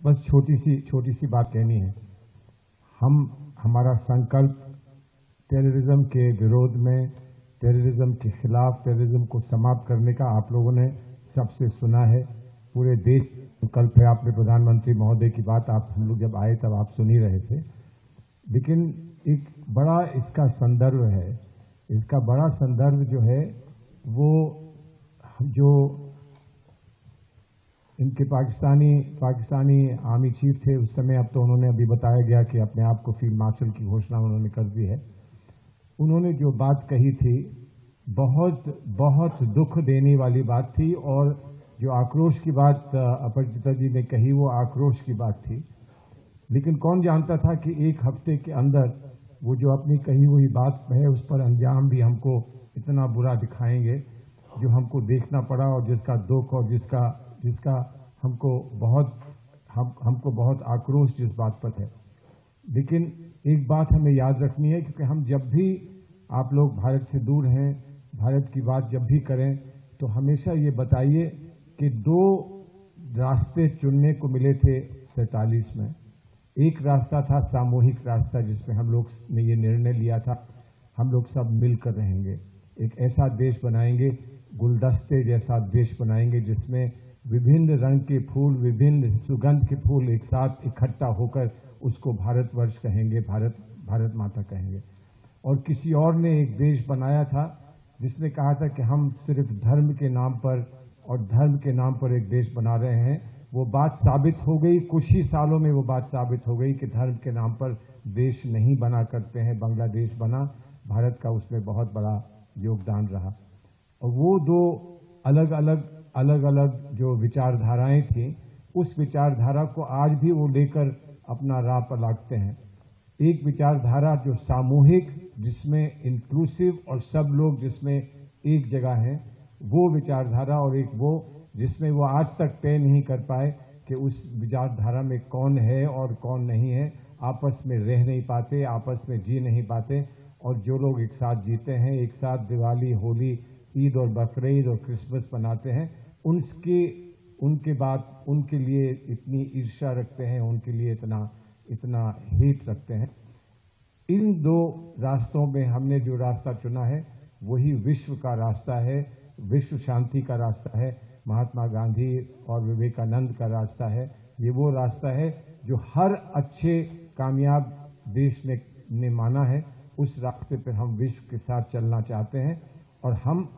बस छोटी सी बात कहनी है। हमारा संकल्प टेररिज्म के विरोध में, टेररिज्म के खिलाफ, टेररिज्म को समाप्त करने का आप लोगों ने सबसे सुना है। पूरे देश संकल्प है। आपने प्रधानमंत्री महोदय की बात हम लोग जब आए तब आप सुन ही रहे थे, लेकिन एक बड़ा इसका संदर्भ है। इसका बड़ा संदर्भ जो है वो जो इनके पाकिस्तानी आर्मी चीफ थे उस समय, अब तो उन्होंने अभी बताया गया कि अपने आप को फील्ड मार्शल की घोषणा उन्होंने कर दी है। उन्होंने जो बात कही थी बहुत दुख देने वाली बात थी, और जो आक्रोश की बात अपराजिता जी ने कही वो आक्रोश की बात थी। लेकिन कौन जानता था कि एक हफ्ते के अंदर वो जो अपनी कही हुई बात है उस पर अंजाम भी हमको इतना बुरा दिखाएंगे, जो हमको देखना पड़ा, और जिसका दुख और जिसका हमको बहुत आक्रोश जिस बात पर है। लेकिन एक बात हमें याद रखनी है, क्योंकि हम जब भी, आप लोग भारत से दूर हैं, भारत की बात जब भी करें तो हमेशा ये बताइए कि 2 रास्ते चुनने को मिले थे 47 में। एक रास्ता था सामूहिक रास्ता, जिसमें हम लोग ने ये निर्णय लिया था, हम लोग सब मिलकर रहेंगे, एक ऐसा देश बनाएंगे, गुलदस्ते जैसा देश बनाएंगे, जिसमें विभिन्न रंग के फूल, विभिन्न सुगंध के फूल एक साथ इकट्ठा होकर उसको भारतवर्ष कहेंगे, भारत माता कहेंगे। और किसी और ने एक देश बनाया था जिसने कहा था कि हम सिर्फ धर्म के नाम पर और धर्म के नाम पर एक देश बना रहे हैं। वो बात साबित हो गई, कुछ ही सालों में वो बात साबित हो गई कि धर्म के नाम पर देश नहीं बना करते हैं। बांग्लादेश बना, भारत का उसमें बहुत बड़ा योगदान रहा। और वो 2 अलग अलग जो विचारधाराएं थी, उस विचारधारा को आज भी वो लेकर अपना राह पर लागते हैं। एक विचारधारा जो सामूहिक, जिसमें इंक्लूसिव और सब लोग जिसमें एक जगह हैं, वो विचारधारा, और एक वो जिसमें वो आज तक तय नहीं कर पाए कि उस विचारधारा में कौन है और कौन नहीं है। आपस में रह नहीं पाते, आपस में जी नहीं पाते, और जो लोग एक साथ जीते हैं, एक साथ दिवाली, होली, ईद और बकरीद और क्रिसमस मनाते हैं, उनके बाद उनके लिए इतनी ईर्ष्या रखते हैं, उनके लिए इतना हेट रखते हैं। इन 2 रास्तों में हमने जो रास्ता चुना है वही विश्व का रास्ता है, विश्व शांति का रास्ता है, महात्मा गांधी और विवेकानंद का रास्ता है। ये वो रास्ता है जो हर अच्छे कामयाब देश ने माना है। उस रास्ते पर हम विश्व के साथ चलना चाहते हैं, और हम